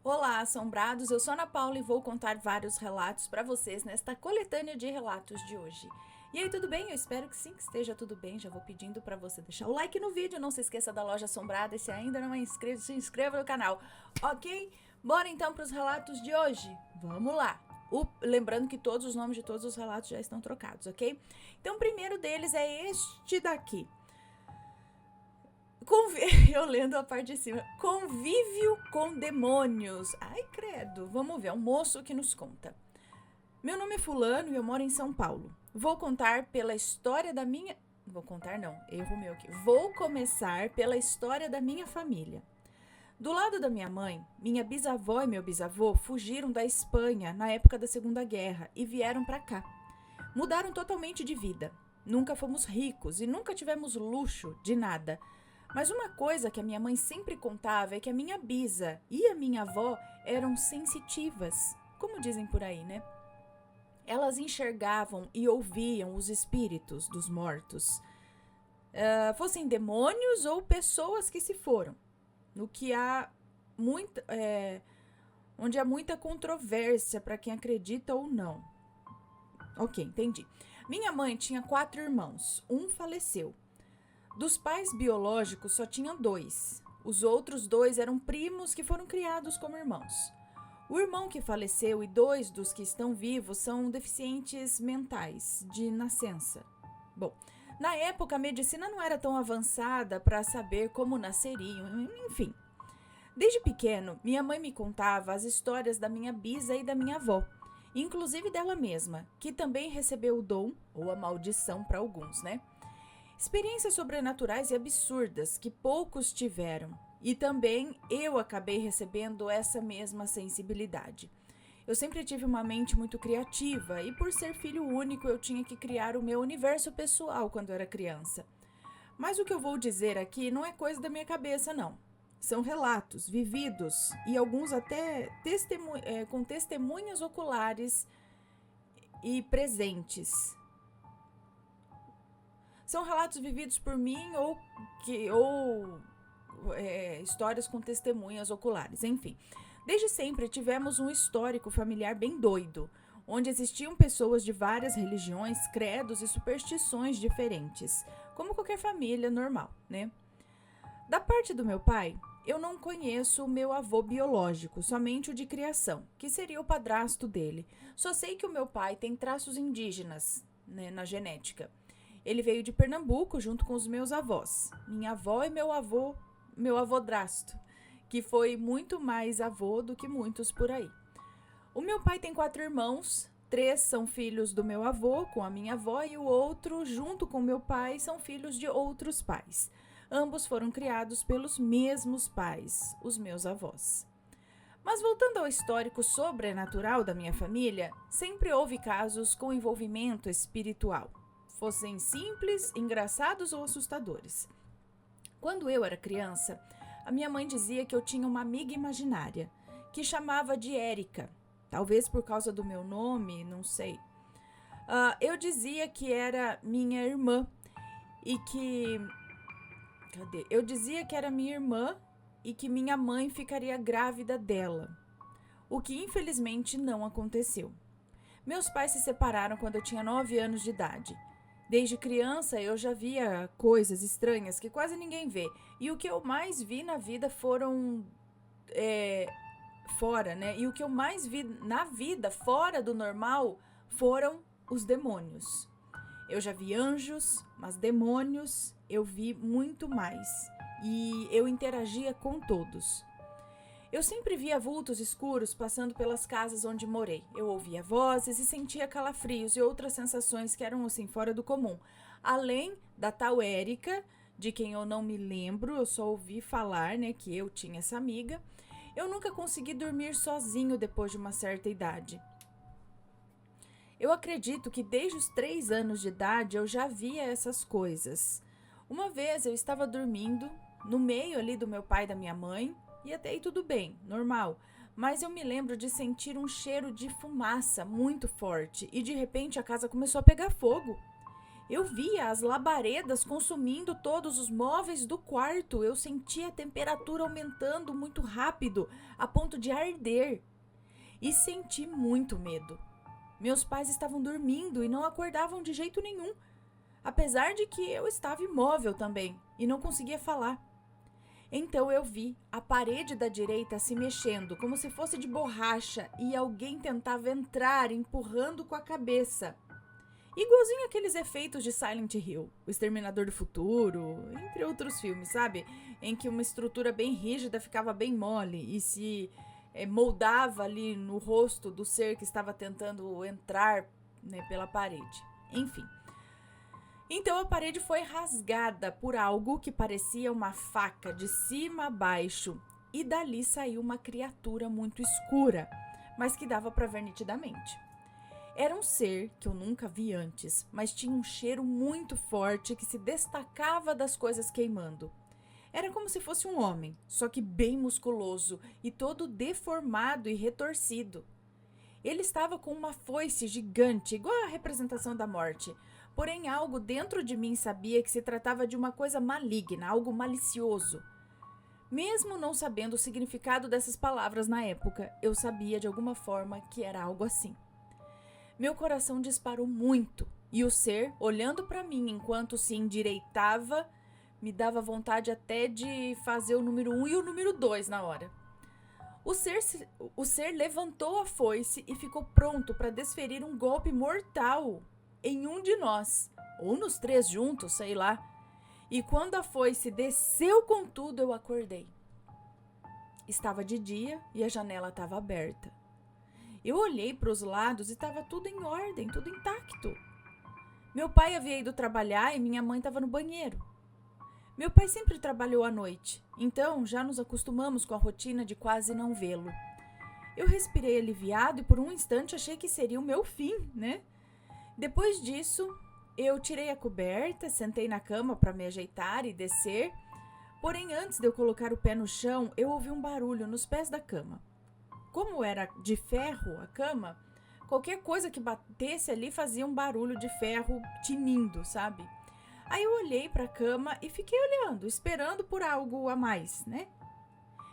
Olá, assombrados! Eu sou Ana Paula e vou contar vários relatos para vocês nesta coletânea de relatos de hoje. E aí, tudo bem? Eu espero que sim, que esteja tudo bem. Já vou pedindo para você deixar o like no vídeo. Não se esqueça da loja assombrada e se ainda não é inscrito, se inscreva no canal, ok? Bora então para os relatos de hoje. Vamos lá! Lembrando que todos os nomes de todos os relatos já estão trocados, ok? Então, o primeiro deles é este daqui. Eu lendo a parte de cima. Convívio com demônios. Ai, credo. Vamos ver, é um moço que nos conta. Meu nome é fulano e eu moro em São Paulo. Vou contar pela história da minha... Vou contar não, erro meu aqui. Vou começar pela história da minha família. Do lado da minha mãe, minha bisavó e meu bisavô fugiram da Espanha na época da Segunda Guerra e vieram para cá. Mudaram totalmente de vida. Nunca fomos ricos e nunca tivemos luxo de nada. Mas uma coisa que a minha mãe sempre contava é que a minha bisa e a minha avó eram sensitivas, como dizem por aí, né? Elas enxergavam e ouviam os espíritos dos mortos, fossem demônios ou pessoas que se foram, no que há muita, onde há muita controvérsia para quem acredita ou não. Ok, entendi. Minha mãe tinha 4 irmãos, um faleceu. Dos pais biológicos só tinha 2. Os outros 2 eram primos que foram criados como irmãos. O irmão que faleceu e 2 dos que estão vivos são deficientes mentais, de nascença. Bom, na época a medicina não era tão avançada para saber como nasceriam, enfim. Desde pequeno, minha mãe me contava as histórias da minha bisa e da minha avó, inclusive dela mesma, que também recebeu o dom, ou a maldição para alguns, né? Experiências sobrenaturais e absurdas que poucos tiveram. E também eu acabei recebendo essa mesma sensibilidade. Eu sempre tive uma mente muito criativa e, por ser filho único, eu tinha que criar o meu universo pessoal quando era criança. Mas o que eu vou dizer aqui não é coisa da minha cabeça, não. São relatos vividos e alguns até com testemunhas oculares e presentes. São relatos vividos por mim ou histórias com testemunhas oculares, enfim. Desde sempre tivemos um histórico familiar bem doido, onde existiam pessoas de várias religiões, credos e superstições diferentes, como qualquer família normal, né? Da parte do meu pai, eu não conheço o meu avô biológico, somente o de criação, que seria o padrasto dele. Só sei que o meu pai tem traços indígenas, né, na genética. Ele veio de Pernambuco junto com os meus avós, minha avó e meu avodrasto, que foi muito mais avô do que muitos por aí. O meu pai tem 4 irmãos, 3 são filhos do meu avô com a minha avó e o outro, junto com meu pai, são filhos de outros pais. Ambos foram criados pelos mesmos pais, os meus avós. Mas voltando ao histórico sobrenatural da minha família, sempre houve casos com envolvimento espiritual, fossem simples, engraçados ou assustadores. Quando eu era criança, a minha mãe dizia que eu tinha uma amiga imaginária, que chamava de Érica, talvez por causa do meu nome, não sei. Eu dizia que era minha irmã e que... Eu dizia que era minha irmã e que minha mãe ficaria grávida dela, o que infelizmente não aconteceu. Meus pais se separaram quando eu tinha 9 anos de idade. Desde criança eu já via coisas estranhas que quase ninguém vê. E o que eu mais vi na vida foram fora, né? E o que eu mais vi na vida fora do normal foram os demônios. Eu já vi anjos, mas demônios eu vi muito mais. E eu interagia com todos. Eu sempre via vultos escuros passando pelas casas onde morei. Eu ouvia vozes e sentia calafrios e outras sensações que eram assim fora do comum. Além da tal Érica, de quem eu não me lembro, eu só ouvi falar, né, que eu tinha essa amiga. Eu nunca consegui dormir sozinho depois de uma certa idade. Eu acredito que desde os 3 anos de idade eu já via essas coisas. Uma vez eu estava dormindo no meio ali do meu pai e da minha mãe, e até aí tudo bem, normal. Mas eu me lembro de sentir um cheiro de fumaça muito forte e de repente a casa começou a pegar fogo. Eu via as labaredas consumindo todos os móveis do quarto. Eu sentia a temperatura aumentando muito rápido, a ponto de arder. E senti muito medo. Meus pais estavam dormindo e não acordavam de jeito nenhum, apesar de que eu estava imóvel também e não conseguia falar. Então eu vi a parede da direita se mexendo, como se fosse de borracha, e alguém tentava entrar empurrando com a cabeça. Igualzinho aqueles efeitos de Silent Hill, O Exterminador do Futuro, entre outros filmes, sabe? Em que uma estrutura bem rígida ficava bem mole e se moldava ali no rosto do ser que estava tentando entrar, né, pela parede. Enfim. Então a parede foi rasgada por algo que parecia uma faca de cima a baixo, e dali saiu uma criatura muito escura, mas que dava para ver nitidamente. Era um ser que eu nunca vi antes, mas tinha um cheiro muito forte que se destacava das coisas queimando. Era como se fosse um homem, só que bem musculoso e todo deformado e retorcido. Ele estava com uma foice gigante, igual a representação da morte. Porém, algo dentro de mim sabia que se tratava de uma coisa maligna, algo malicioso. Mesmo não sabendo o significado dessas palavras na época, eu sabia de alguma forma que era algo assim. Meu coração disparou muito, e o ser, olhando para mim enquanto se endireitava, me dava vontade até de fazer o número 1 e o número 2 na hora. O ser levantou a foice e ficou pronto para desferir um golpe mortal em um de nós, ou nos 3 juntos, sei lá. E quando a foice desceu com tudo, eu acordei. Estava de dia e a janela estava aberta. Eu olhei para os lados e estava tudo em ordem, tudo intacto. Meu pai havia ido trabalhar e minha mãe estava no banheiro. Meu pai sempre trabalhou à noite, então já nos acostumamos com a rotina de quase não vê-lo. Eu respirei aliviado e por um instante achei que seria o meu fim, né? Depois disso, eu tirei a coberta, sentei na cama para me ajeitar e descer. Porém, antes de eu colocar o pé no chão, eu ouvi um barulho nos pés da cama. Como era de ferro a cama, qualquer coisa que batesse ali fazia um barulho de ferro tinindo, sabe? Aí eu olhei para a cama e fiquei olhando, esperando por algo a mais, né?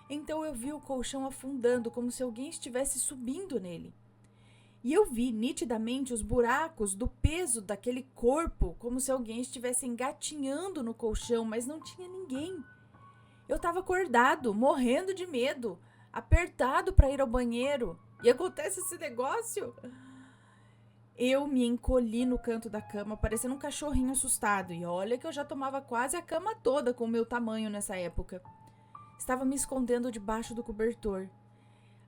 Então eu vi o colchão afundando, como se alguém estivesse subindo nele. E eu vi nitidamente os buracos do peso daquele corpo, como se alguém estivesse engatinhando no colchão, mas não tinha ninguém. Eu estava acordado, morrendo de medo, apertado para ir ao banheiro. E acontece esse negócio? Eu me encolhi no canto da cama, parecendo um cachorrinho assustado. E olha que eu já tomava quase a cama toda com o meu tamanho nessa época. Estava me escondendo debaixo do cobertor.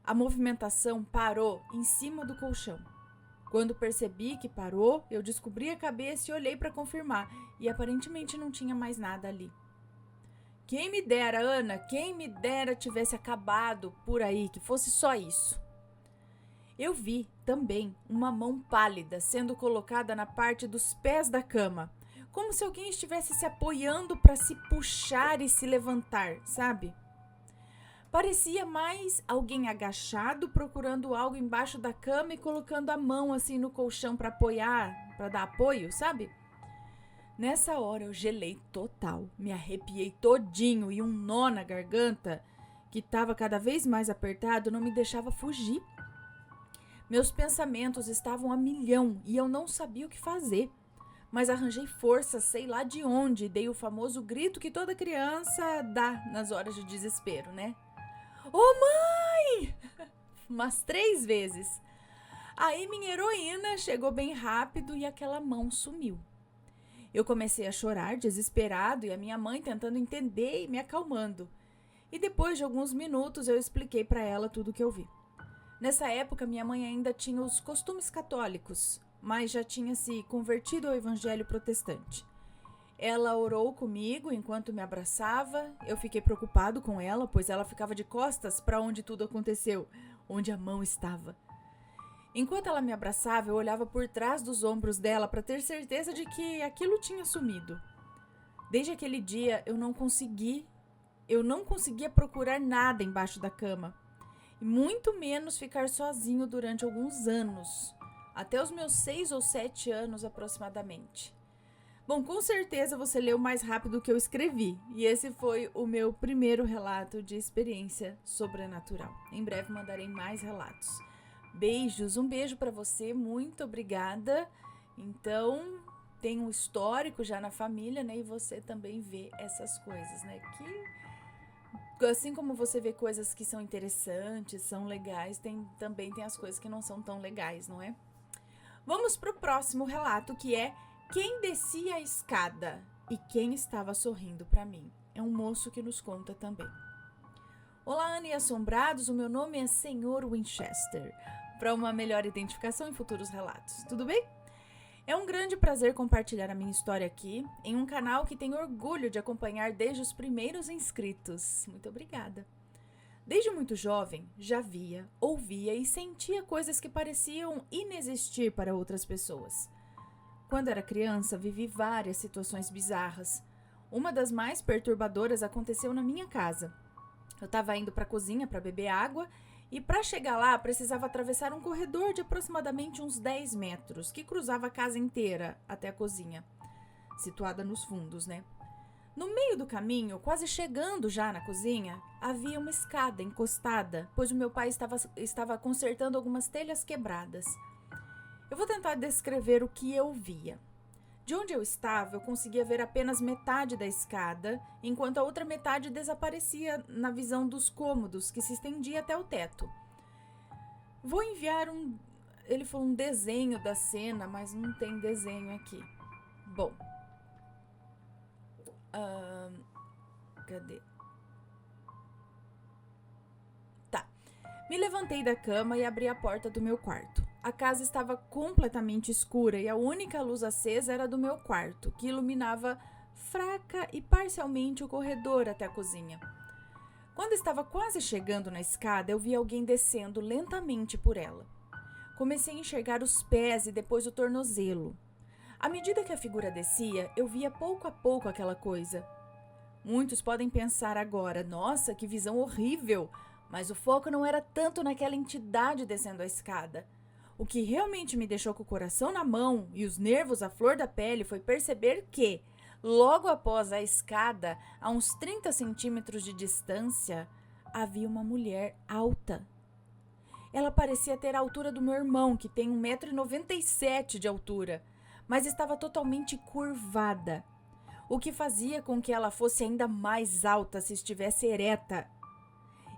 A movimentação parou em cima do colchão. Quando percebi que parou, eu descobri a cabeça e olhei para confirmar. E aparentemente não tinha mais nada ali. Quem me dera, Ana, quem me dera tivesse acabado por aí, que fosse só isso. Eu vi também uma mão pálida sendo colocada na parte dos pés da cama, como se alguém estivesse se apoiando para se puxar e se levantar, sabe? Parecia mais alguém agachado procurando algo embaixo da cama e colocando a mão assim no colchão para apoiar, para dar apoio, sabe? Nessa hora eu gelei total, me arrepiei todinho e um nó na garganta, que estava cada vez mais apertado, não me deixava fugir. Meus pensamentos estavam a milhão e eu não sabia o que fazer. Mas arranjei força, sei lá de onde, e dei o famoso grito que toda criança dá nas horas de desespero, né? Ô mãe! Umas 3 vezes. Aí minha heroína chegou bem rápido e aquela mão sumiu. Eu comecei a chorar, desesperado, e a minha mãe tentando entender e me acalmando. E depois de alguns minutos eu expliquei para ela tudo o que eu vi. Nessa época, minha mãe ainda tinha os costumes católicos, mas já tinha se convertido ao evangelho protestante. Ela orou comigo enquanto me abraçava. Eu fiquei preocupado com ela, pois ela ficava de costas para onde tudo aconteceu, onde a mão estava. Enquanto ela me abraçava, eu olhava por trás dos ombros dela para ter certeza de que aquilo tinha sumido. Desde aquele dia, eu não conseguia procurar nada embaixo da cama. E muito menos ficar sozinho durante alguns anos, até os meus 6 ou 7 anos aproximadamente. Bom, com certeza você leu mais rápido do que eu escrevi. E esse foi o meu primeiro relato de experiência sobrenatural. Em breve mandarei mais relatos. Beijos, um beijo pra você, muito obrigada. Então, tem um histórico já na família, né? E você também vê essas coisas, né? Que, assim como você vê coisas que são interessantes, são legais, também tem as coisas que não são tão legais, não é? Vamos pro próximo relato, que é Quem Descia a Escada e Quem Estava Sorrindo pra Mim. É um moço que nos conta também. Olá, Ana e assombrados, o meu nome é Senhor Winchester, para uma melhor identificação em futuros relatos. Tudo bem? É um grande prazer compartilhar a minha história aqui, em um canal que tenho orgulho de acompanhar desde os primeiros inscritos. Muito obrigada. Desde muito jovem, já via, ouvia e sentia coisas que pareciam inexistir para outras pessoas. Quando era criança, vivi várias situações bizarras. Uma das mais perturbadoras aconteceu na minha casa. Eu estava indo para a cozinha para beber água e para chegar lá precisava atravessar um corredor de aproximadamente uns 10 metros, que cruzava a casa inteira até a cozinha, situada nos fundos, né? No meio do caminho, quase chegando já na cozinha, havia uma escada encostada, pois o meu pai estava consertando algumas telhas quebradas. Eu vou tentar descrever o que eu via. De onde eu estava, eu conseguia ver apenas metade da escada, enquanto a outra metade desaparecia na visão dos cômodos, que se estendia até o teto. Vou enviar ele falou um desenho da cena, mas não tem desenho aqui. Bom. Cadê? Tá. Me levantei da cama e abri a porta do meu quarto. A casa estava completamente escura e a única luz acesa era do meu quarto, que iluminava fraca e parcialmente o corredor até a cozinha. Quando estava quase chegando na escada, eu vi alguém descendo lentamente por ela. Comecei a enxergar os pés e depois o tornozelo. À medida que a figura descia, eu via pouco a pouco aquela coisa. Muitos podem pensar agora, nossa, que visão horrível! Mas o foco não era tanto naquela entidade descendo a escada. O que realmente me deixou com o coração na mão e os nervos à flor da pele foi perceber que, logo após a escada, a uns 30 centímetros de distância, havia uma mulher alta. Ela parecia ter a altura do meu irmão, que tem 1,97 m de altura, mas estava totalmente curvada, o que fazia com que ela fosse ainda mais alta se estivesse ereta.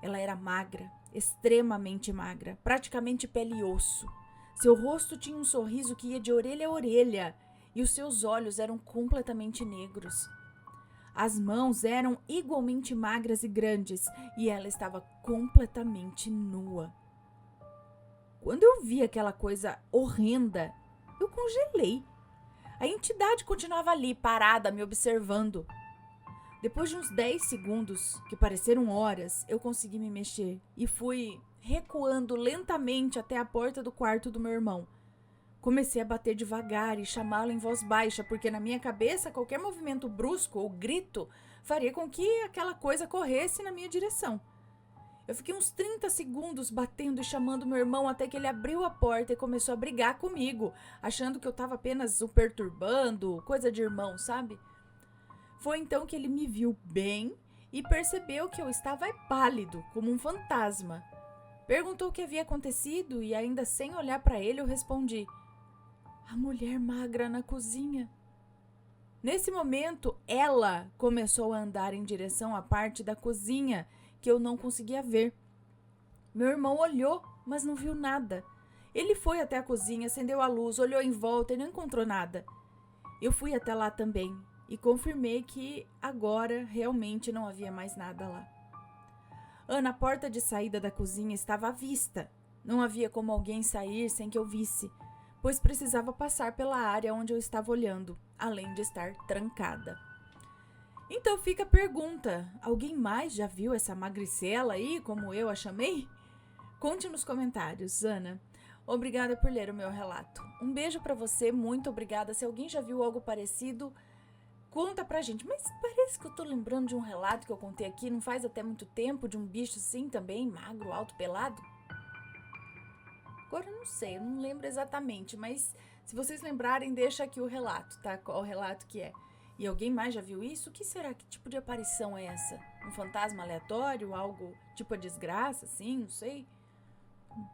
Ela era magra, extremamente magra, praticamente pele e osso. Seu rosto tinha um sorriso que ia de orelha a orelha e os seus olhos eram completamente negros. As mãos eram igualmente magras e grandes e ela estava completamente nua. Quando eu vi aquela coisa horrenda, eu congelei. A entidade continuava ali, parada, me observando. Depois de uns 10 segundos, que pareceram horas, eu consegui me mexer e fui recuando lentamente até a porta do quarto do meu irmão. Comecei a bater devagar e chamá-lo em voz baixa, porque na minha cabeça qualquer movimento brusco ou grito faria com que aquela coisa corresse na minha direção. Eu fiquei uns 30 segundos batendo e chamando meu irmão até que ele abriu a porta e começou a brigar comigo, achando que eu estava apenas o perturbando, coisa de irmão, sabe? Foi então que ele me viu bem e percebeu que eu estava pálido, como um fantasma. Perguntou o que havia acontecido e, ainda sem olhar para ele, eu respondi: a mulher magra na cozinha. Nesse momento, ela começou a andar em direção à parte da cozinha que eu não conseguia ver. Meu irmão olhou, mas não viu nada. Ele foi até a cozinha, acendeu a luz, olhou em volta e não encontrou nada. Eu fui até lá também e confirmei que agora realmente não havia mais nada lá. Ana, a porta de saída da cozinha estava à vista. Não havia como alguém sair sem que eu visse, pois precisava passar pela área onde eu estava olhando, além de estar trancada. Então fica a pergunta, alguém mais já viu essa magricela aí, como eu a chamei? Conte nos comentários, Ana. Obrigada por ler o meu relato. Um beijo pra você, muito obrigada. Se alguém já viu algo parecido, conta pra gente. Mas parece que eu tô lembrando de um relato que eu contei aqui, não faz até muito tempo, de um bicho assim também, magro, alto, pelado. Agora eu não sei, eu não lembro exatamente, mas se vocês lembrarem, deixa aqui o relato, tá? Qual o relato que é. E alguém mais já viu isso? O que será? Que tipo de aparição é essa? Um fantasma aleatório? Algo tipo a desgraça, assim? Não sei.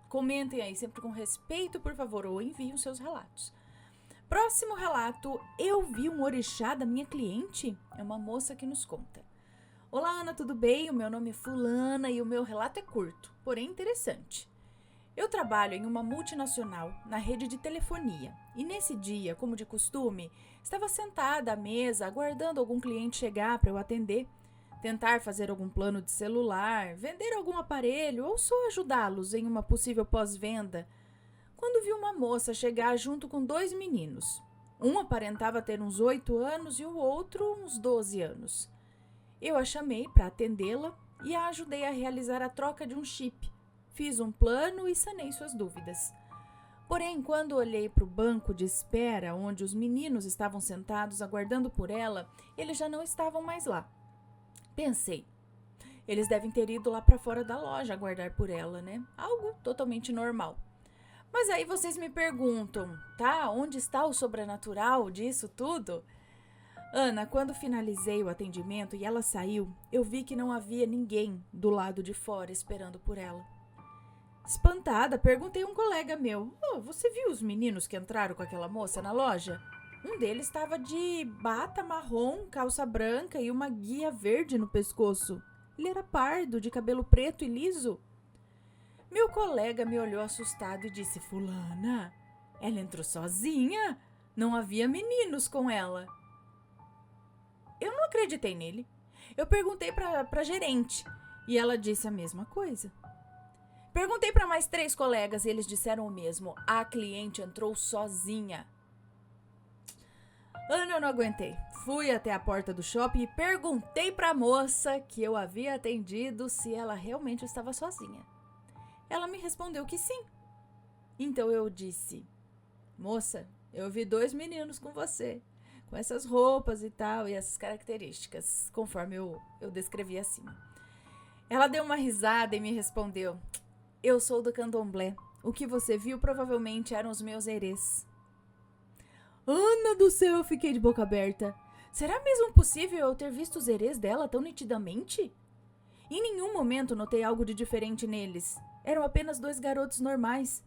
Comentem aí, sempre com respeito, por favor, ou enviem os seus relatos. Próximo relato, eu vi um orixá da minha cliente? É uma moça que nos conta. Olá, Ana, tudo bem? O meu nome é fulana e o meu relato é curto, porém interessante. Eu trabalho em uma multinacional na rede de telefonia e nesse dia, como de costume, estava sentada à mesa aguardando algum cliente chegar para eu atender, tentar fazer algum plano de celular, vender algum aparelho ou só ajudá-los em uma possível pós-venda, quando vi uma moça chegar junto com 2 meninos. Um aparentava ter uns 8 anos e o outro uns 12 anos. Eu a chamei para atendê-la e a ajudei a realizar a troca de um chip. Fiz um plano e sanei suas dúvidas. Porém, quando olhei para o banco de espera onde os meninos estavam sentados aguardando por ela, eles já não estavam mais lá. Pensei, eles devem ter ido lá para fora da loja aguardar por ela, né? Algo totalmente normal. Mas aí vocês me perguntam, tá? Onde está o sobrenatural disso tudo? Ana, quando finalizei o atendimento e ela saiu, eu vi que não havia ninguém do lado de fora esperando por ela. Espantada, perguntei a um colega meu, você viu os meninos que entraram com aquela moça na loja? Um deles estava de bata marrom, calça branca e uma guia verde no pescoço. Ele era pardo, de cabelo preto e liso. Meu colega me olhou assustado e disse, fulana, ela entrou sozinha? Não havia meninos com ela. Eu não acreditei nele. Eu perguntei para gerente e ela disse a mesma coisa. Perguntei para mais 3 colegas e eles disseram o mesmo. A cliente entrou sozinha. Ana, eu não aguentei. Fui até a porta do shopping e perguntei para a moça que eu havia atendido se ela realmente estava sozinha. Ela me respondeu que sim. Então eu disse, moça, eu vi 2 meninos com você, com essas roupas e tal, e essas características, conforme eu descrevi acima. Ela deu uma risada e me respondeu, eu sou do candomblé. O que você viu provavelmente eram os meus herês. Ana do céu, eu fiquei de boca aberta. Será mesmo possível eu ter visto os herês dela tão nitidamente? Em nenhum momento notei algo de diferente neles. Eram apenas 2 garotos normais.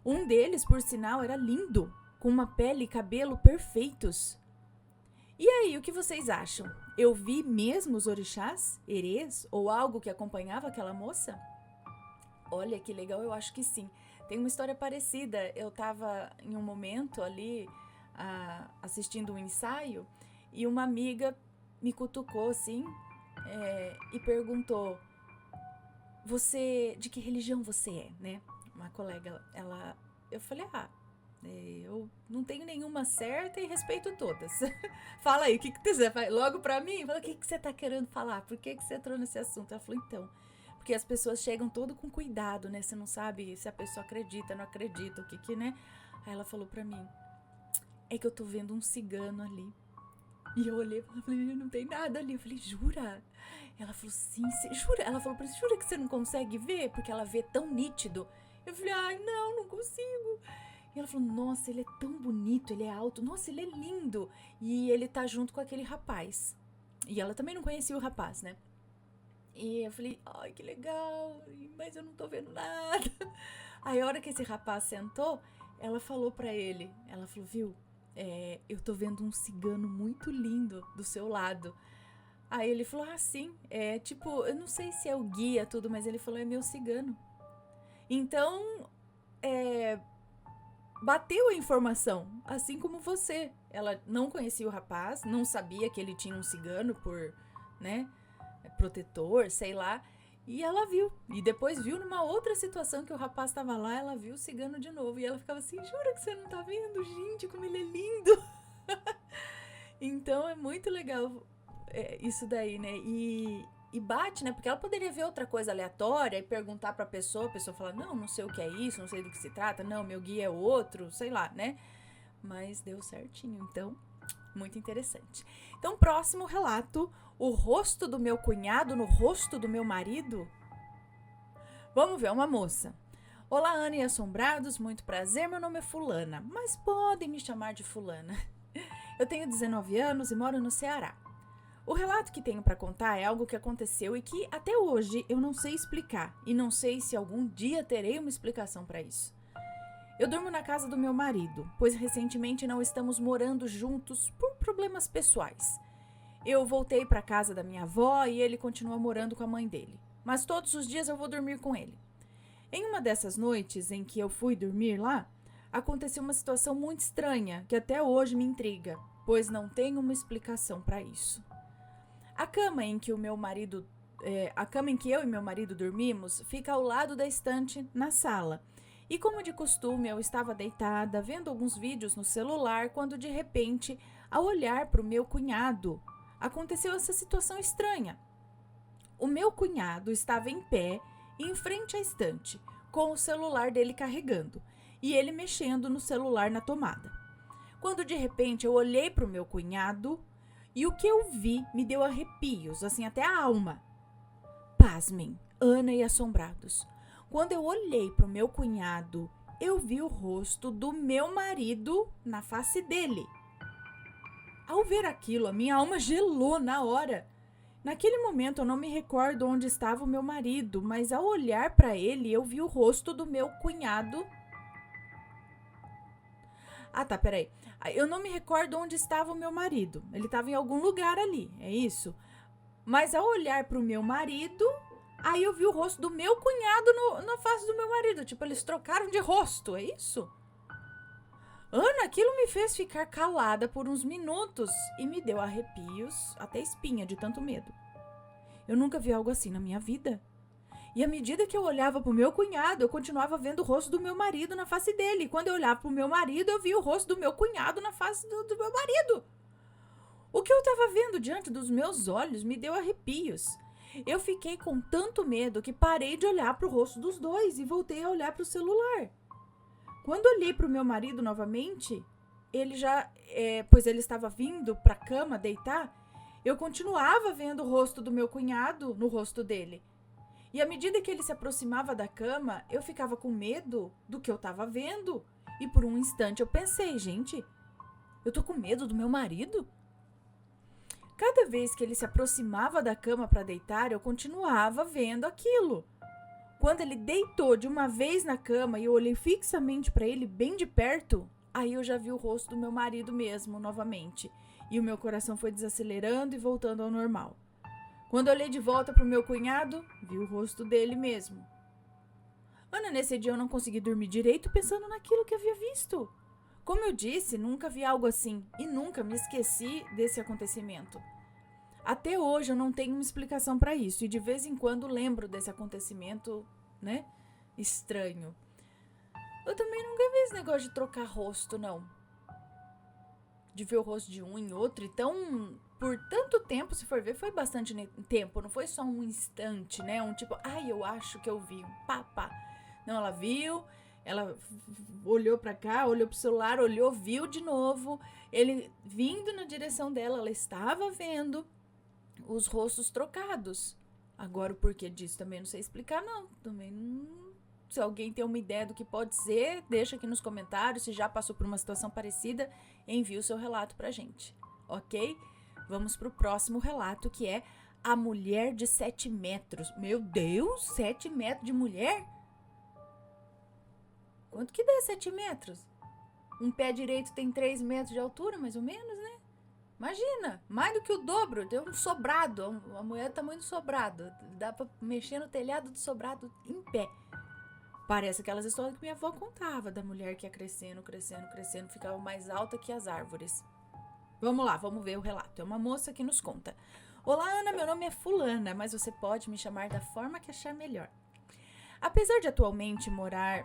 Um deles, por sinal, era lindo, com uma pele e cabelo perfeitos. E aí, o que vocês acham? Eu vi mesmo os orixás, herês, ou algo que acompanhava aquela moça? Olha que legal, eu acho que sim. Tem uma história parecida. Eu estava em um momento ali assistindo um ensaio e uma amiga me cutucou assim e perguntou, de que religião você é, né? Uma colega, eu falei, eu não tenho nenhuma certa e respeito todas. Fala aí, o que você faz? Logo pra mim, fala, o que você tá querendo falar? Por que você entrou nesse assunto? Ela falou, então, porque as pessoas chegam todo com cuidado, né? Você não sabe se a pessoa acredita, não acredita, o que, né? Aí ela falou pra mim, é que eu tô vendo um cigano ali. E eu olhei e falei, não tem nada ali. Eu falei, jura? Ela falou, sim, jura? Ela falou, jura que você não consegue ver? Porque ela vê tão nítido. Eu falei, ai, não consigo. E ela falou, nossa, ele é tão bonito, ele é alto, nossa, ele é lindo. E ele tá junto com aquele rapaz. E ela também não conhecia o rapaz, né? E eu falei, ai, que legal, mas eu não tô vendo nada. Aí a hora que esse rapaz sentou, ela falou pra ele, ela falou, viu, eu tô vendo um cigano muito lindo do seu lado. Aí ele falou, sim, tipo, eu não sei se é o guia, tudo, mas ele falou, é meu cigano. Então, bateu a informação, assim como você. Ela não conhecia o rapaz, não sabia que ele tinha um cigano por, né, protetor, sei lá. E ela viu. E depois viu numa outra situação que o rapaz estava lá, ela viu o cigano de novo. E ela ficava assim, jura que você não tá vendo? Gente, como ele é lindo. Então é muito legal isso daí, né? E bate, né? Porque ela poderia ver outra coisa aleatória e perguntar pra pessoa, a pessoa fala, não sei o que é isso, não sei do que se trata, não, meu guia é outro, sei lá, né? Mas deu certinho, então, muito interessante. Então, próximo relato, o rosto do meu cunhado no rosto do meu marido. Vamos ver, uma moça. Olá, Ana e assombrados, muito prazer, meu nome é Fulana, mas podem me chamar de Fulana. Eu tenho 19 anos e moro no Ceará. O relato que tenho para contar é algo que aconteceu e que até hoje eu não sei explicar e não sei se algum dia terei uma explicação para isso. Eu durmo na casa do meu marido, pois recentemente não estamos morando juntos por problemas pessoais. Eu voltei para a casa da minha avó e ele continua morando com a mãe dele, mas todos os dias eu vou dormir com ele. Em uma dessas noites em que eu fui dormir lá, aconteceu uma situação muito estranha que até hoje me intriga, pois não tenho uma explicação para isso. A cama em que eu e meu marido dormimos fica ao lado da estante na sala. E como de costume, eu estava deitada vendo alguns vídeos no celular quando de repente, ao olhar para o meu cunhado, aconteceu essa situação estranha. O meu cunhado estava em pé em frente à estante, com o celular dele carregando, e ele mexendo no celular na tomada. Quando de repente eu olhei para o meu cunhado e o que eu vi me deu arrepios, assim até a alma. Pasmem, Ana e assombrados. Quando eu olhei para o meu cunhado, eu vi o rosto do meu marido na face dele. Ao ver aquilo, a minha alma gelou na hora. Naquele momento eu não me recordo onde estava o meu marido, mas ao olhar para ele, eu vi o rosto do meu cunhado. Peraí. Eu não me recordo onde estava o meu marido. Ele estava em algum lugar ali, é isso? Mas ao olhar para o meu marido, aí eu vi o rosto do meu cunhado na face do meu marido. Tipo, eles trocaram de rosto, é isso? Ana, aquilo me fez ficar calada por uns minutos e me deu arrepios, até espinha de tanto medo. Eu nunca vi algo assim na minha vida. E à medida que eu olhava pro meu cunhado, eu continuava vendo o rosto do meu marido na face dele. E quando eu olhava pro meu marido, eu via o rosto do meu cunhado na face do meu marido. O que eu estava vendo diante dos meus olhos me deu arrepios. Eu fiquei com tanto medo que parei de olhar pro rosto dos dois e voltei a olhar pro celular. Quando olhei pro meu marido novamente, pois ele estava vindo pra cama deitar, eu continuava vendo o rosto do meu cunhado no rosto dele. E à medida que ele se aproximava da cama, eu ficava com medo do que eu estava vendo. E por um instante eu pensei, gente, eu tô com medo do meu marido? Cada vez que ele se aproximava da cama para deitar, eu continuava vendo aquilo. Quando ele deitou de uma vez na cama e eu olhei fixamente para ele bem de perto, aí eu já vi o rosto do meu marido mesmo novamente. E o meu coração foi desacelerando e voltando ao normal. Quando eu olhei de volta para o meu cunhado, vi o rosto dele mesmo. Ana, nesse dia eu não consegui dormir direito pensando naquilo que havia visto. Como eu disse, nunca vi algo assim e nunca me esqueci desse acontecimento. Até hoje eu não tenho uma explicação para isso e de vez em quando lembro desse acontecimento, né, estranho. Eu também nunca vi esse negócio de trocar rosto, não. De ver o rosto de um em outro. Então, por tanto tempo, se for ver, foi bastante tempo. Não foi só um instante, né? Um tipo, eu acho que eu vi um papá. Não, ela viu, ela olhou pra cá, olhou pro celular, olhou, viu de novo. Ele vindo na direção dela, ela estava vendo os rostos trocados. Agora, o porquê disso também não sei explicar, não. Também não. Se alguém tem uma ideia do que pode ser, deixa aqui nos comentários. Se já passou por uma situação parecida, envie o seu relato pra gente, ok? Vamos pro próximo relato, que é a mulher de 7 metros. Meu Deus, 7 metros de mulher? Quanto que dá 7 metros? Um pé direito tem 3 metros de altura, mais ou menos, né? Imagina, mais do que o dobro, tem um sobrado, a mulher do tamanho do sobrado. Dá pra mexer no telhado do sobrado em pé. Parece aquelas histórias que minha avó contava, da mulher que ia crescendo, ficava mais alta que as árvores. Vamos lá, vamos ver o relato. É uma moça que nos conta. Olá, Ana, meu nome é Fulana, mas você pode me chamar da forma que achar melhor. Apesar de atualmente morar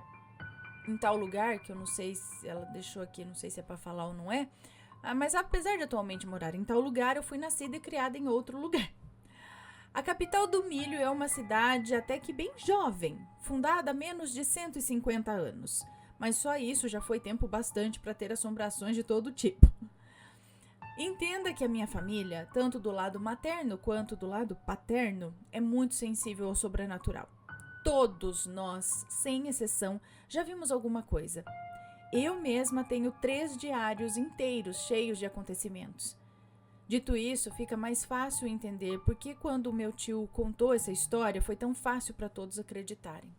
em tal lugar, que eu não sei se ela deixou aqui, não sei se é pra falar ou não é, mas apesar de atualmente morar em tal lugar, eu fui nascida e criada em outro lugar. A capital do milho é uma cidade até que bem jovem, fundada há menos de 150 anos. Mas só isso já foi tempo bastante para ter assombrações de todo tipo. Entenda que a minha família, tanto do lado materno quanto do lado paterno, é muito sensível ao sobrenatural. todos nós, sem exceção, já vimos alguma coisa. Eu mesma tenho 3 diários inteiros cheios de acontecimentos. Dito isso, fica mais fácil entender porque quando o meu tio contou essa história foi tão fácil para todos acreditarem.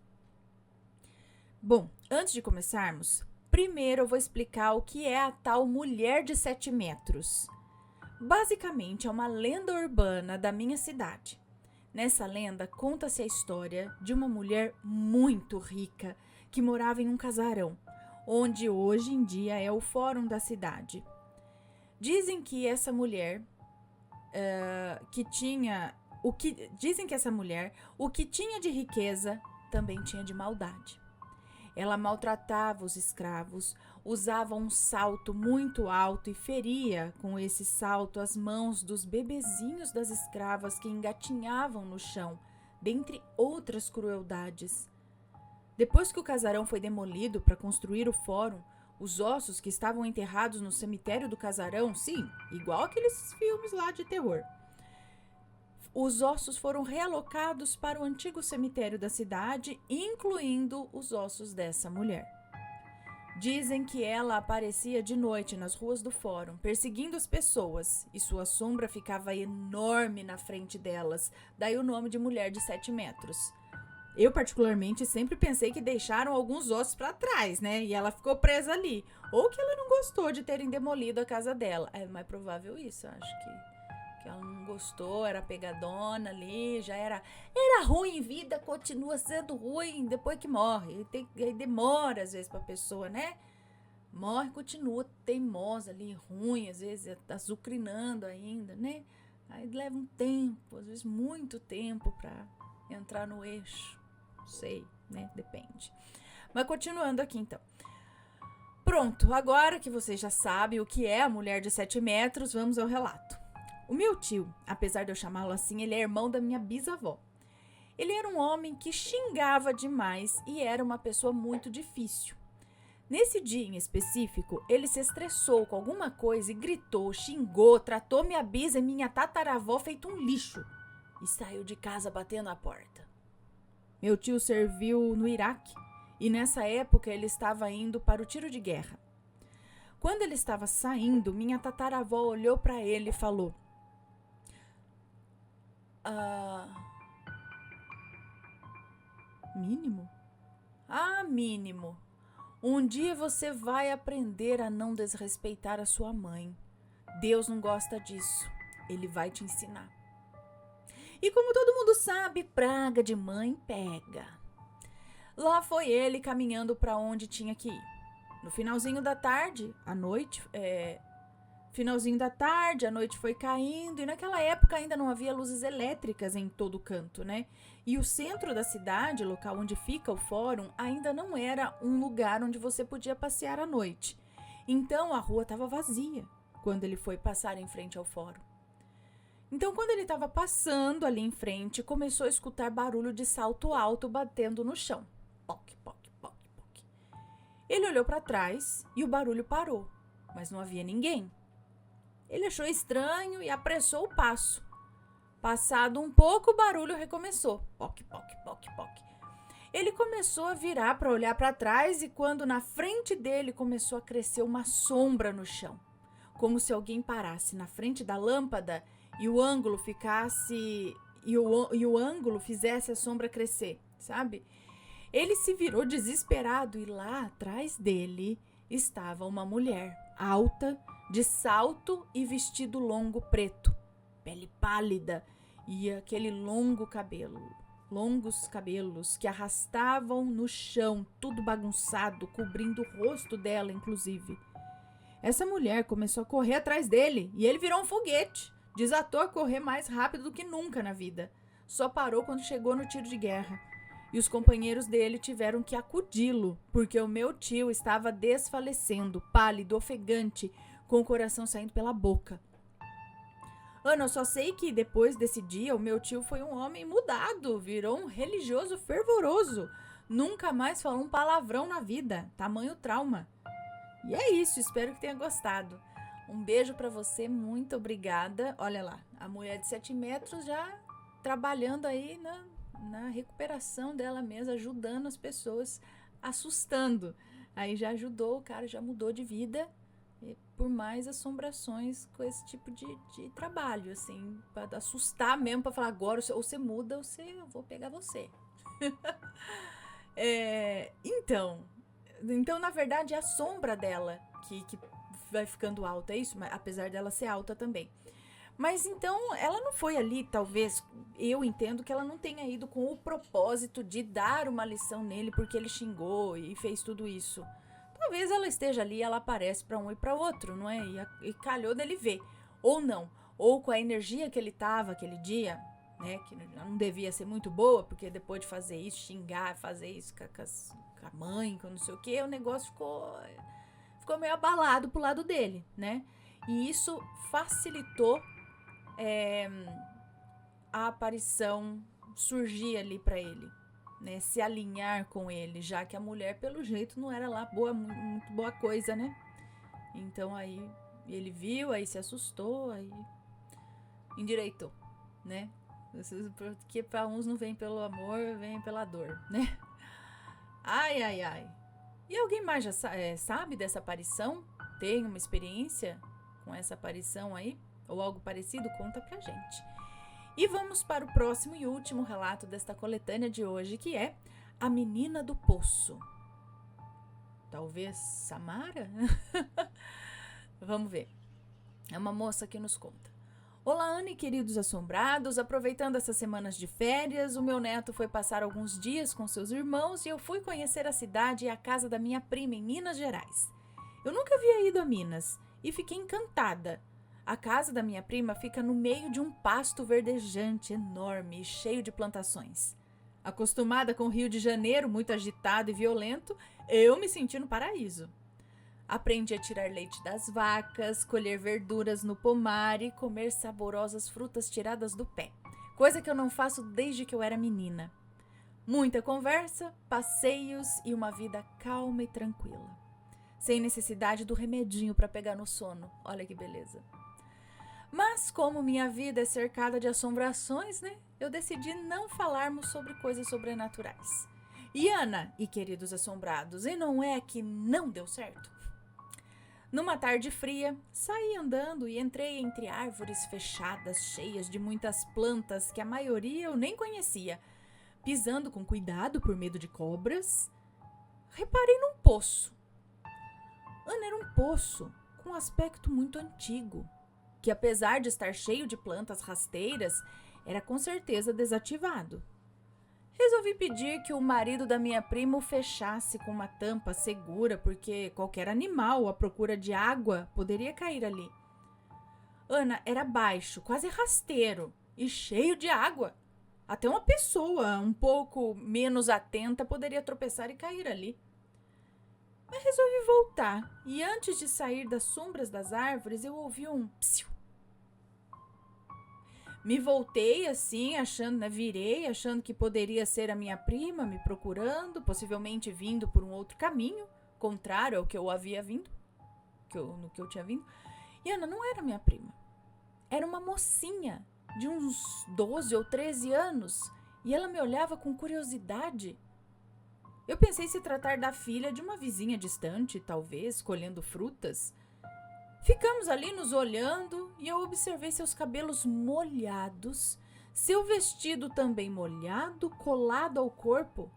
Bom, antes de começarmos, primeiro eu vou explicar o que é a tal mulher de 7 metros. Basicamente, é uma lenda urbana da minha cidade. Nessa lenda, conta-se a história de uma mulher muito rica que morava em um casarão, onde hoje em dia é o fórum da cidade. Dizem que essa mulher, o que tinha de riqueza, também tinha de maldade. Ela maltratava os escravos, usava um salto muito alto e feria com esse salto as mãos dos bebezinhos das escravas que engatinhavam no chão, dentre outras crueldades. Depois que o casarão foi demolido para construir o fórum, os ossos que estavam enterrados no cemitério do casarão, sim, igual aqueles filmes lá de terror, os ossos foram realocados para o antigo cemitério da cidade, incluindo os ossos dessa mulher. Dizem que ela aparecia de noite nas ruas do fórum, perseguindo as pessoas, e sua sombra ficava enorme na frente delas, daí o nome de mulher de 7 metros. Eu, particularmente, sempre pensei que deixaram alguns ossos para trás, né? E ela ficou presa ali. Ou que ela não gostou de terem demolido a casa dela. É mais provável isso, acho que ela não gostou, era pegadona ali, já era ruim em vida, continua sendo ruim depois que morre. Aí demora, às vezes, pra pessoa, né? Morre, continua teimosa ali, ruim, às vezes azucrinando ainda, né? Aí leva um tempo, às vezes muito tempo pra entrar no eixo. Sei, né? Depende. Mas continuando aqui, então. Pronto, agora que você já sabe o que é a mulher de 7 metros, vamos ao relato. O meu tio, apesar de eu chamá-lo assim, ele é irmão da minha bisavó. Ele era um homem que xingava demais e era uma pessoa muito difícil. Nesse dia em específico, ele se estressou com alguma coisa e gritou, xingou, tratou minha bisa e minha tataravó feito um lixo e saiu de casa batendo a porta. Meu tio serviu no Iraque e nessa época ele estava indo para o tiro de guerra. Quando ele estava saindo, minha tataravó olhou para ele e falou: Mínimo? Ah, mínimo. Um dia você vai aprender a não desrespeitar a sua mãe. Deus não gosta disso. Ele vai te ensinar. E como todo mundo sabe, praga de mãe pega. Lá foi ele caminhando para onde tinha que ir. No finalzinho da tarde, a noite foi caindo e naquela época ainda não havia luzes elétricas em todo canto, né? E o centro da cidade, local onde fica o fórum, ainda não era um lugar onde você podia passear à noite. Então a rua estava vazia quando ele foi passar em frente ao fórum. Então, quando ele estava passando ali em frente, começou a escutar barulho de salto alto batendo no chão. Poc, poc, poc, poc. Ele olhou para trás e o barulho parou, mas não havia ninguém. Ele achou estranho e apressou o passo. Passado um pouco, o barulho recomeçou. Poc, poc, poc, poc. Ele começou a virar para olhar para trás e quando na frente dele começou a crescer uma sombra no chão, como se alguém parasse na frente da lâmpada e o ângulo fizesse a sombra crescer, sabe? Ele se virou desesperado e lá atrás dele estava uma mulher alta, de salto e vestido longo preto, pele pálida e aquele longos cabelos que arrastavam no chão, tudo bagunçado, cobrindo o rosto dela, inclusive. Essa mulher começou a correr atrás dele e ele virou um foguete. Desatou a correr mais rápido do que nunca na vida. Só parou quando chegou no tiro de guerra. E os companheiros dele tiveram que acudi-lo, porque o meu tio estava desfalecendo, pálido, ofegante, com o coração saindo pela boca. Ana, eu só sei que depois desse dia, o meu tio foi um homem mudado, virou um religioso fervoroso. Nunca mais falou um palavrão na vida, tamanho trauma. E é isso, espero que tenha gostado. Um beijo pra você, muito obrigada. Olha lá, a mulher de 7 metros já trabalhando aí na recuperação dela mesma, ajudando as pessoas, assustando. Aí já ajudou, o cara já mudou de vida, por mais assombrações com esse tipo de trabalho, assim, para assustar mesmo, para falar agora, ou você muda, ou eu vou pegar você. Então, na verdade, é a sombra dela que vai ficando alta, é isso? Apesar dela ser alta também. Mas então, ela não foi ali, talvez, eu entendo que ela não tenha ido com o propósito de dar uma lição nele porque ele xingou e fez tudo isso. Talvez ela esteja ali, ela aparece para um e para outro, não é? E calhou dele ver. Ou não. Ou com a energia que ele tava aquele dia, né? Que não devia ser muito boa, porque depois de fazer isso, xingar, fazer isso com a mãe, com não sei o que, o negócio ficou meio abalado pro lado dele, né? E isso facilitou a aparição surgir ali para ele, né? Se alinhar com ele, já que a mulher, pelo jeito, não era lá muito boa coisa, né? Então aí ele viu, aí se assustou, aí endireitou, né? Porque para uns não vem pelo amor, vem pela dor, né? Ai, ai, ai. E alguém mais já sabe dessa aparição? Tem uma experiência com essa aparição aí? Ou algo parecido? Conta pra gente. E vamos para o próximo e último relato desta coletânea de hoje, que é A Menina do Poço. Talvez Samara? Vamos ver. É uma moça que nos conta. Olá, Ana e queridos assombrados. Aproveitando essas semanas de férias, o meu neto foi passar alguns dias com seus irmãos e eu fui conhecer a cidade e a casa da minha prima em Minas Gerais. Eu nunca havia ido a Minas e fiquei encantada. A casa da minha prima fica no meio de um pasto verdejante, enorme e cheio de plantações. Acostumada com o Rio de Janeiro, muito agitado e violento, eu me senti no paraíso. Aprendi a tirar leite das vacas, colher verduras no pomar e comer saborosas frutas tiradas do pé, coisa que eu não faço desde que eu era menina. Muita conversa, passeios e uma vida calma e tranquila. Sem necessidade do remedinho para pegar no sono. Olha que beleza. Mas como minha vida é cercada de assombrações, né? Eu decidi não falarmos sobre coisas sobrenaturais. E Ana, e queridos assombrados, e não é que não deu certo? Numa tarde fria, saí andando e entrei entre árvores fechadas, cheias de muitas plantas que a maioria eu nem conhecia. Pisando com cuidado por medo de cobras, reparei num poço. Ana, era um poço com um aspecto muito antigo, que apesar de estar cheio de plantas rasteiras, era com certeza desativado. Resolvi pedir que o marido da minha prima o fechasse com uma tampa segura, porque qualquer animal à procura de água poderia cair ali. Ana, era baixo, quase rasteiro e cheio de água. Até uma pessoa um pouco menos atenta poderia tropeçar e cair ali. Mas resolvi voltar, e antes de sair das sombras das árvores, eu ouvi um psiu. Me voltei assim, virei, achando que poderia ser a minha prima me procurando, possivelmente vindo por um outro caminho, contrário ao que eu havia vindo, no que eu tinha vindo. E Ana, não era minha prima. Era uma mocinha de uns 12 ou 13 anos, e ela me olhava com curiosidade. Eu pensei se tratar da filha de uma vizinha distante, talvez, colhendo frutas. Ficamos ali nos olhando e eu observei seus cabelos molhados, seu vestido também molhado, colado ao corpo.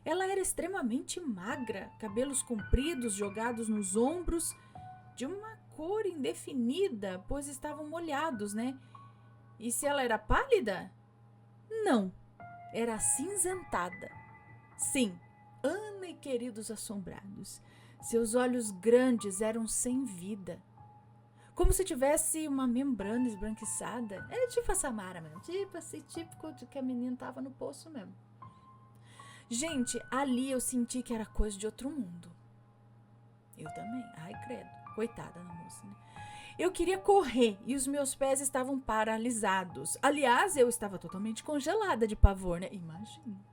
Ela era extremamente magra, cabelos compridos jogados nos ombros, de uma cor indefinida, pois estavam molhados, né? E se ela era pálida? Não, era acinzentada. Sim, Ana e queridos assombrados, seus olhos grandes eram sem vida, como se tivesse uma membrana esbranquiçada. Era tipo a Samara mesmo, típico de que a menina tava no poço mesmo. Gente, ali eu senti que era coisa de outro mundo. Eu também, ai credo, coitada da moça, né? Eu queria correr e os meus pés estavam paralisados. Aliás, eu estava totalmente congelada de pavor, né? Imagina.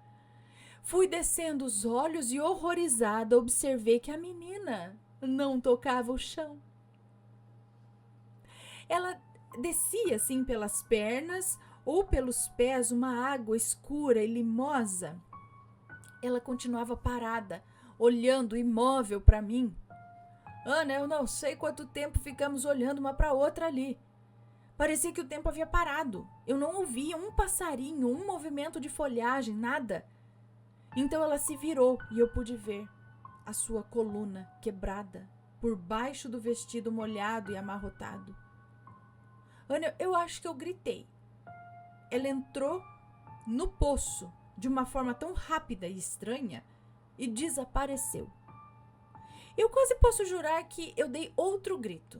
Fui descendo os olhos e, horrorizada, observei que a menina não tocava o chão. Ela descia assim pelas pernas, ou pelos pés uma água escura e limosa. Ela continuava parada, olhando imóvel para mim. Ana, eu não sei quanto tempo ficamos olhando uma para outra ali. Parecia que o tempo havia parado. Eu não ouvia um passarinho, um movimento de folhagem, nada. Então ela se virou e eu pude ver a sua coluna quebrada por baixo do vestido molhado e amarrotado. Ana, eu acho que eu gritei. Ela entrou no poço de uma forma tão rápida e estranha e desapareceu. Eu quase posso jurar que eu dei outro grito.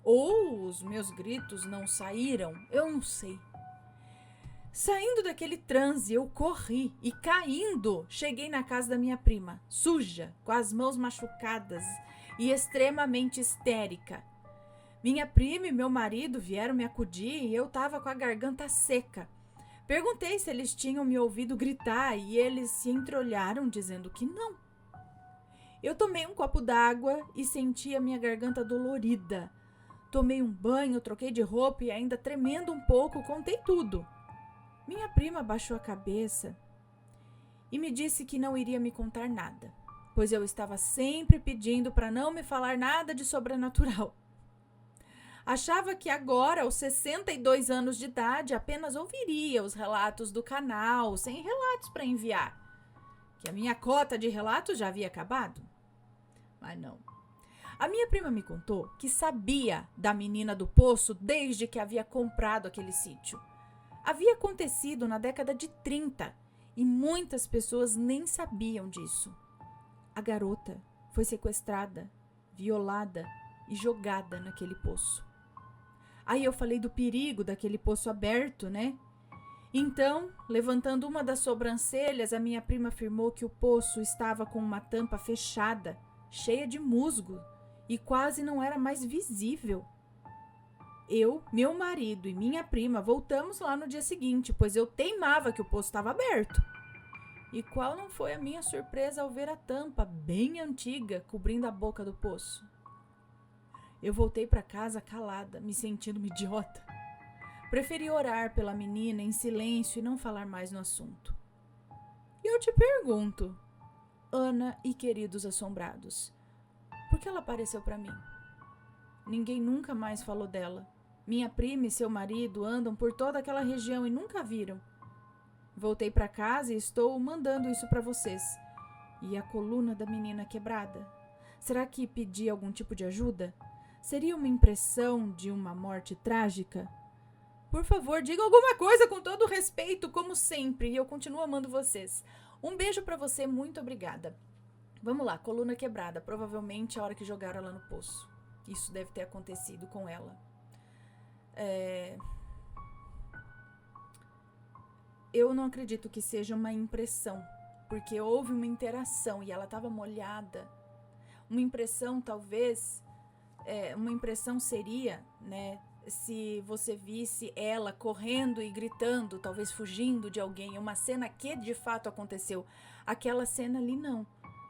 Ou os meus gritos não saíram, eu não sei. Saindo daquele transe, eu corri e, caindo, cheguei na casa da minha prima, suja, com as mãos machucadas e extremamente histérica. Minha prima e meu marido vieram me acudir e eu estava com a garganta seca. Perguntei se eles tinham me ouvido gritar e eles se entreolharam dizendo que não. Eu tomei um copo d'água e senti a minha garganta dolorida. Tomei um banho, troquei de roupa e, ainda tremendo um pouco, contei tudo. Minha prima baixou a cabeça e me disse que não iria me contar nada, pois eu estava sempre pedindo para não me falar nada de sobrenatural. Achava que agora, aos 62 anos de idade, apenas ouviria os relatos do canal, sem relatos para enviar. Que a minha cota de relatos já havia acabado. Mas não. A minha prima me contou que sabia da menina do poço desde que havia comprado aquele sítio. Havia acontecido na década de 30 e muitas pessoas nem sabiam disso. A garota foi sequestrada, violada e jogada naquele poço. Aí eu falei do perigo daquele poço aberto, né? Então, levantando uma das sobrancelhas, a minha prima afirmou que o poço estava com uma tampa fechada, cheia de musgo, e quase não era mais visível. Eu, meu marido e minha prima voltamos lá no dia seguinte, pois eu teimava que o poço estava aberto. E qual não foi a minha surpresa ao ver a tampa, bem antiga, cobrindo a boca do poço? Eu voltei para casa calada, me sentindo uma idiota. Preferi orar pela menina em silêncio e não falar mais no assunto. E eu te pergunto, Ana e queridos assombrados, por que ela apareceu para mim? Ninguém nunca mais falou dela. Minha prima e seu marido andam por toda aquela região e nunca viram. Voltei para casa e estou mandando isso para vocês. E a coluna da menina quebrada? Será que pedi algum tipo de ajuda? Seria uma impressão de uma morte trágica? Por favor, diga alguma coisa com todo respeito, como sempre, e eu continuo amando vocês. Um beijo para você, muito obrigada. Vamos lá, coluna quebrada, provavelmente a hora que jogaram ela no poço. Isso deve ter acontecido com ela. Eu não acredito que seja uma impressão, porque houve uma interação e ela estava molhada. Uma impressão, talvez, uma impressão seria, né, se você visse ela correndo e gritando, talvez fugindo de alguém, uma cena que de fato aconteceu. Aquela cena ali não.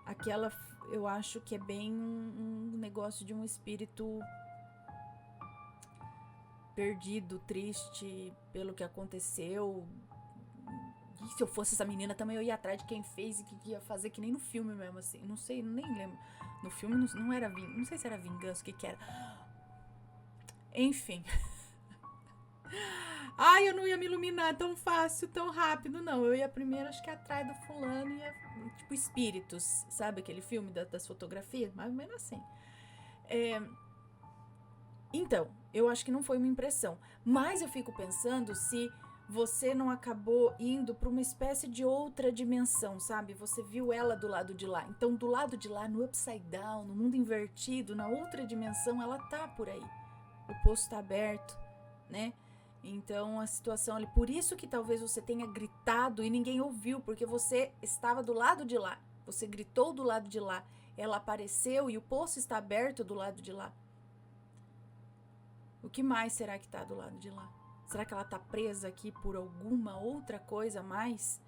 Aquela, eu acho que é bem um negócio de um espírito perdido, triste pelo que aconteceu. E se eu fosse essa menina também eu ia atrás de quem fez e que ia fazer que nem no filme mesmo, assim. Não sei, nem lembro. No filme não era vingança, não sei se era vingança, o que era. Enfim. Ai, eu não ia me iluminar tão fácil, tão rápido, não. Eu ia primeiro, acho que atrás do fulano, ia, tipo, espíritos, sabe aquele filme das fotografias? Mais ou menos assim. Então, eu acho que não foi uma impressão. Mas eu fico pensando se você não acabou indo para uma espécie de outra dimensão, sabe? Você viu ela do lado de lá. Então, do lado de lá, no upside down, no mundo invertido, na outra dimensão, ela tá por aí. O poço tá aberto, né? Então, a situação ali... Por isso que talvez você tenha gritado e ninguém ouviu, porque você estava do lado de lá. Você gritou do lado de lá. Ela apareceu e o poço está aberto do lado de lá. O que mais será que tá do lado de lá? Será que ela tá presa aqui por alguma outra coisa a mais?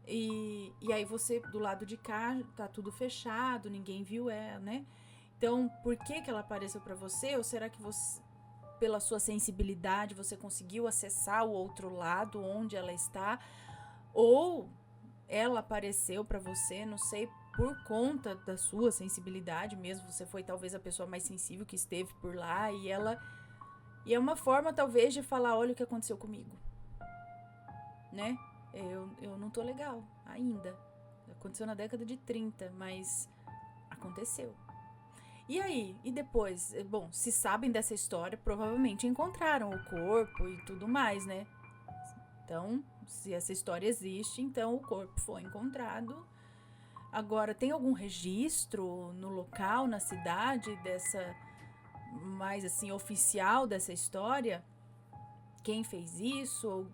E aí você, do lado de cá, tá tudo fechado, ninguém viu ela, né? Então, por que ela apareceu pra você? Ou será que você... pela sua sensibilidade, você conseguiu acessar o outro lado, onde ela está, ou ela apareceu para você, não sei, por conta da sua sensibilidade mesmo, você foi talvez a pessoa mais sensível que esteve por lá, e é uma forma talvez de falar, olha o que aconteceu comigo, né? Eu não tô legal ainda. Aconteceu na década de 30, mas aconteceu. E aí? E depois? Bom, se sabem dessa história, provavelmente encontraram o corpo e tudo mais, né? Então, se essa história existe, então o corpo foi encontrado. Agora, tem algum registro no local, na cidade, dessa, mais assim, oficial dessa história? Quem fez isso?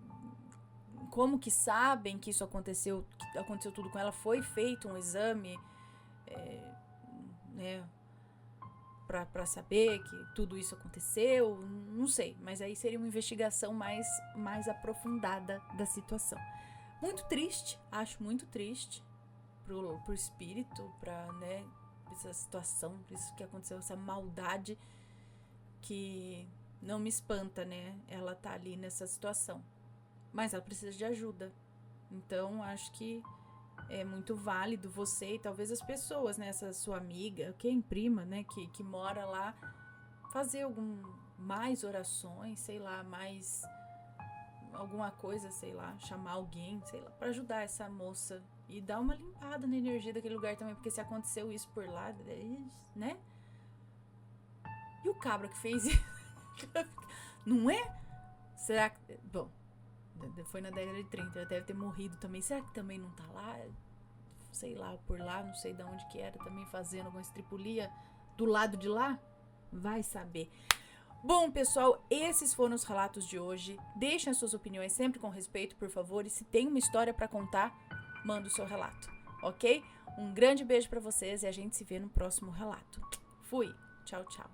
Como que sabem que isso aconteceu tudo com ela? Foi feito um exame, né, pra saber que tudo isso aconteceu? Não sei, mas aí seria uma investigação mais aprofundada da situação. Muito triste, acho muito triste pro espírito, pra, né, essa situação, isso que aconteceu, essa maldade que não me espanta, né, ela tá ali nessa situação. Mas ela precisa de ajuda. Então, acho que é muito válido você e talvez as pessoas, né? Essa sua amiga, quem prima, né? Que mora lá, fazer mais orações, sei lá, mais alguma coisa, sei lá, chamar alguém, sei lá, pra ajudar essa moça e dar uma limpada na energia daquele lugar também, porque se aconteceu isso por lá, né? E o cabra que fez isso? Não é? Será que... Bom, foi na década de 30, ela deve ter morrido também. Será que também não tá lá? Sei lá, por lá, não sei de onde que era, também fazendo alguma estripulia do lado de lá? Vai saber. Bom, pessoal, esses foram os relatos de hoje. Deixem as suas opiniões sempre com respeito, por favor. E se tem uma história pra contar, manda o seu relato, ok? Um grande beijo pra vocês e a gente se vê no próximo relato. Fui. Tchau, tchau.